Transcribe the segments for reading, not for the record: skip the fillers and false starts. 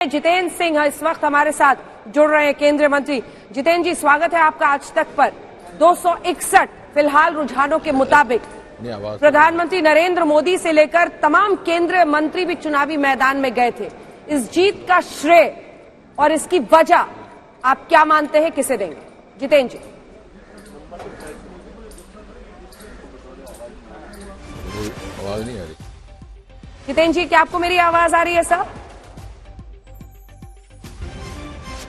जितेंद्र सिंह इस वक्त हमारे साथ जुड़ रहे हैं, केंद्रीय मंत्री। जितेंद्र जी, स्वागत है आपका आज तक पर। 261 फिलहाल रुझानों के मुताबिक प्रधानमंत्री नरेंद्र मोदी से लेकर तमाम केंद्रीय मंत्री भी चुनावी मैदान में गए थे। इस जीत का श्रेय और इसकी वजह आप क्या मानते हैं, किसे देंगे? जितेंद्र जी। आवाज नहीं आ रही। जितेंद्र जी, क्या आपको मेरी आवाज आ रही है सर?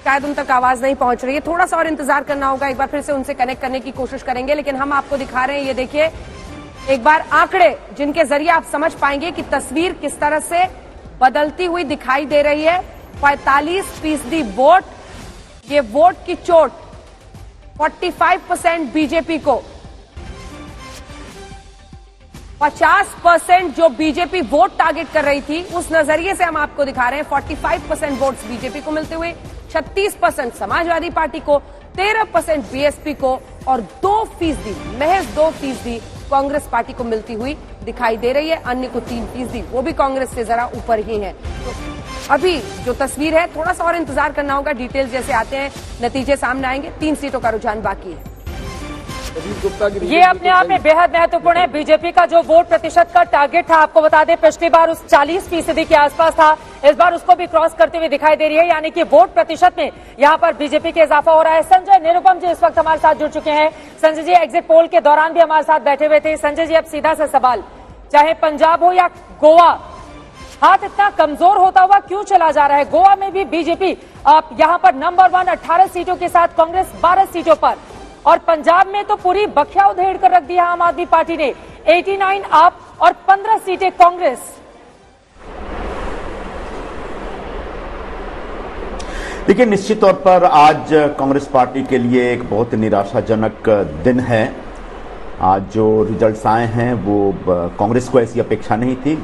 शायद उन तक आवाज नहीं पहुंच रही है, थोड़ा सा और इंतजार करना होगा। एक बार फिर से उनसे कनेक्ट करने की कोशिश करेंगे, लेकिन हम आपको दिखा रहे हैं, ये देखिए एक बार आंकड़े जिनके जरिए आप समझ पाएंगे कि तस्वीर किस तरह से बदलती हुई दिखाई दे रही है। 45% वोट, ये वोट की चोट 45% बीजेपी को, 50% जो बीजेपी वोट टारगेट कर रही थी, उस नजरिए से हम आपको दिखा रहे हैं 45% वोट्स बीजेपी को मिलते हुए, 36% समाजवादी पार्टी को, 13% बीएसपी को और 2%, महज 2% कांग्रेस पार्टी को मिलती हुई दिखाई दे रही है। अन्य को 3%, वो भी कांग्रेस से जरा ऊपर ही है। तो अभी जो तस्वीर है, थोड़ा सा और इंतजार करना होगा। डिटेल्स जैसे आते हैं नतीजे सामने आएंगे। 3 सीटों का रुझान बाकी है। ये अपने आप में बेहद महत्वपूर्ण है। बीजेपी का जो वोट प्रतिशत का टारगेट था, आपको बता दें, पिछली बार उस 40% के आसपास था, इस बार उसको भी क्रॉस करते हुए दिखाई दे रही है। यानी कि वोट प्रतिशत में यहां पर बीजेपी के इजाफा हो रहा है। संजय निरुपम जी इस वक्त हमारे साथ जुड़ चुके हैं। संजय जी एग्जिट पोल के दौरान भी हमारे साथ बैठे हुए थे। संजय जी, अब सीधा सा सवाल, चाहे पंजाब हो या गोवा, हाथ इतना कमजोर होता हुआ क्यों चला जा रहा है? गोवा में भी बीजेपी यहां पर नंबर 1 18 सीटों के साथ, कांग्रेस 12 सीटों पर, और पंजाब में तो पूरी बखिया उधेड़ कर रख दिया आम आदमी पार्टी ने। 89 आप और 15 सीटें कांग्रेस। देखिए, निश्चित तौर पर आज कांग्रेस पार्टी के लिए एक बहुत निराशाजनक दिन है। आज जो रिजल्ट्स आए हैं वो कांग्रेस को ऐसी अपेक्षा नहीं थी।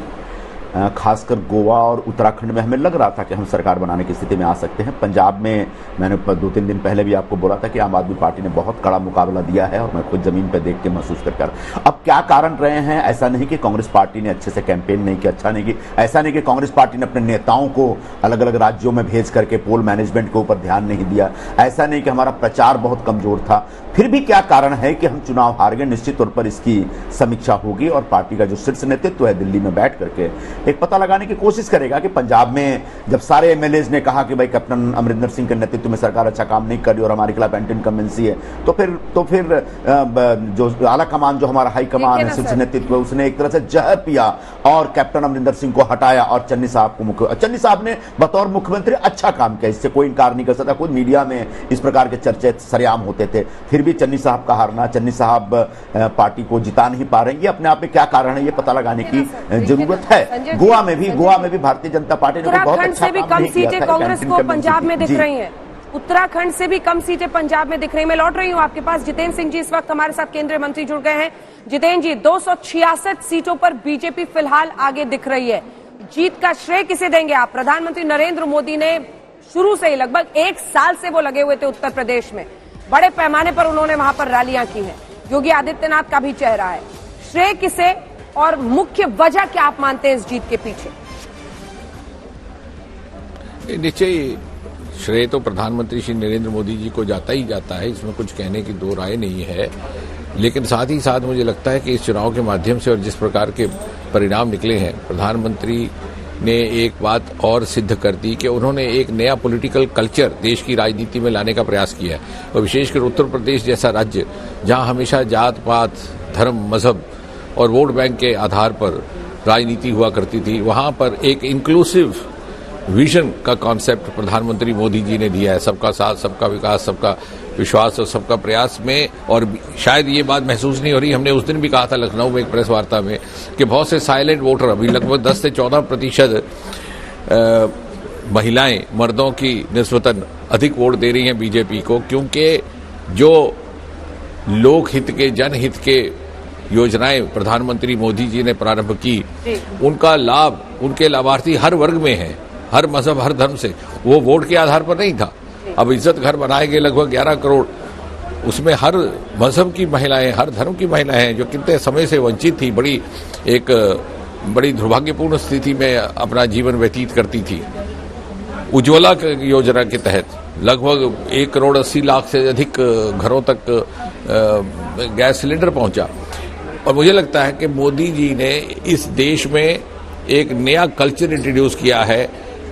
खासकर गोवा और उत्तराखंड में हमें लग रहा था कि हम सरकार बनाने की स्थिति में आ सकते हैं। पंजाब में मैंने 2-3 दिन पहले भी आपको बोला था कि आम आदमी पार्टी ने बहुत कड़ा मुकाबला दिया है और मैं खुद जमीन पर देख के महसूस करके आ रहा। अब क्या कारण रहे हैं? ऐसा नहीं कि कांग्रेस पार्टी ने अच्छे से कैंपेन नहीं किया, अच्छा नहीं किया। ऐसा नहीं कि कांग्रेस पार्टी ने अपने नेताओं को अलग अलग राज्यों में भेज करके पोल मैनेजमेंट के ऊपर ध्यान नहीं दिया। ऐसा नहीं कि हमारा प्रचार बहुत कमजोर था। फिर भी क्या कारण है कि हम चुनाव हार गए? निश्चित तौर पर इसकी समीक्षा होगी और पार्टी का जो शीर्ष नेतृत्व है दिल्ली में बैठ करके एक पता लगाने की कोशिश करेगा कि पंजाब में जब सारे एमएलएज ने कहा कि भाई कैप्टन अमरिंदर सिंह के नेतृत्व में सरकार अच्छा काम नहीं कर रही और हमारे खिलाफ एंटी इनकम्बेंसी है, तो फिर जो आला कमान, जो हमारा हाई कमान है, शीर्ष नेतृत्व, उसने एक तरह से जहर पिया और कैप्टन अमरिंदर सिंह को हटाया और चन्नी साहब ने बतौर मुख्यमंत्री अच्छा काम किया, इससे कोई इनकार नहीं कर सकता। खुद मीडिया में इस प्रकार के चर्चे सरेआम होते थे। फिर भी चन्नी साहब का हारना, चन्नी साहब पार्टी को जिता नहीं पा रहे हैं, ये अपने आप में क्या कारण है, ये पता लगाने की जरूरत है। गोवा में भी भारतीय जनता पार्टी ने बहुत अच्छा से भी कम सीटें कांग्रेस को पंजाब में दिख रही हैं। उत्तराखंड से भी कम सीटें पंजाब में दिख रही हैं। मैं लौट रही हूं आपके पास। जितेंद्र सिंह जी इस वक्त हमारे साथ केंद्रीय मंत्री जुड़ गए हैं। जितेंद्र जी, 266 सीटों पर बीजेपी फिलहाल आगे दिख रही है। जीत का श्रेय किसे देंगे आप? प्रधानमंत्री नरेंद्र मोदी ने शुरू से ही, लगभग 1 साल से वो लगे हुए थे उत्तर प्रदेश में, बड़े पैमाने पर उन्होंने वहां पर रैलियां की हैं। योगी आदित्यनाथ का भी चेहरा है। श्रेय किसे और मुख्य वजह क्या आप मानते हैं इस जीत के पीछे? निश्चय श्रेय तो प्रधानमंत्री श्री नरेंद्र मोदी जी को जाता ही जाता है, इसमें कुछ कहने की दो राय नहीं है। लेकिन साथ ही साथ मुझे लगता है कि इस चुनाव के माध्यम से और जिस प्रकार के परिणाम निकले हैं, प्रधानमंत्री ने एक बात और सिद्ध कर दी कि उन्होंने एक नया पॉलिटिकल कल्चर देश की राजनीति में लाने का प्रयास किया है। और विशेषकर उत्तर प्रदेश जैसा राज्य, जहां हमेशा जात पात, धर्म, मजहब और वोट बैंक के आधार पर राजनीति हुआ करती थी, वहां पर एक इंक्लूसिव विजन का कॉन्सेप्ट प्रधानमंत्री मोदी जी ने दिया है। सबका साथ, सबका विकास, सबका विश्वास और सबका प्रयास में। और शायद ये बात महसूस नहीं हो रही, हमने उस दिन भी कहा था लखनऊ में एक प्रेस वार्ता में कि बहुत से साइलेंट वोटर, अभी लगभग 10 से 14% महिलाएं मर्दों की निस्बतन अधिक वोट दे रही हैं बीजेपी को, क्योंकि जो लोकहित के, जनहित के योजनाएं प्रधानमंत्री मोदी जी ने प्रारंभ की, उनका लाभ उनके लाभार्थी हर वर्ग में है, हर मजहब, हर धर्म से। वो वोट के आधार पर नहीं था। अब इज्जत घर बनाए गए लगभग 11 करोड़, उसमें हर मजहब की महिलाएं, हर धर्म की महिलाएं हैं जो कितने समय से वंचित थी, बड़ी दुर्भाग्यपूर्ण स्थिति में अपना जीवन व्यतीत करती थी। उज्ज्वला योजना के तहत लगभग 1,80,00,000 से अधिक घरों तक गैस सिलेंडर पहुंचा। और मुझे लगता है कि मोदी जी ने इस देश में एक नया कल्चर इंट्रोड्यूस किया है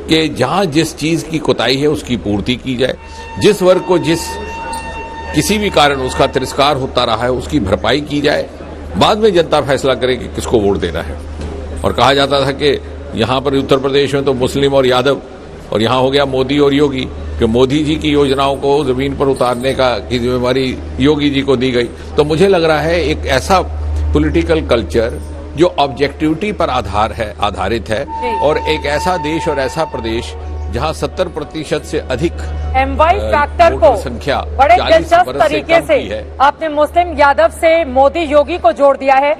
कि जहां जिस चीज की कोताही है उसकी पूर्ति की जाए, जिस वर्ग को जिस किसी भी कारण उसका तिरस्कार होता रहा है उसकी भरपाई की जाए, बाद में जनता फैसला करे कि किसको वोट देना है। और कहा जाता था कि यहां पर उत्तर प्रदेश में तो मुस्लिम और यादव, और यहां हो गया मोदी और योगी, कि मोदी जी की योजनाओं को जमीन पर उतारने की जिम्मेवारी योगी जी को दी गई। तो मुझे लग रहा है एक ऐसा पॉलिटिकल कल्चर जो ऑब्जेक्टिविटी पर आधारित है और एक ऐसा देश और ऐसा प्रदेश जहां 70% से अधिक MY फैक्टर को संख्या बड़े दिलचस्प तरीके से आपने मुस्लिम यादव से मोदी योगी को जोड़ दिया है।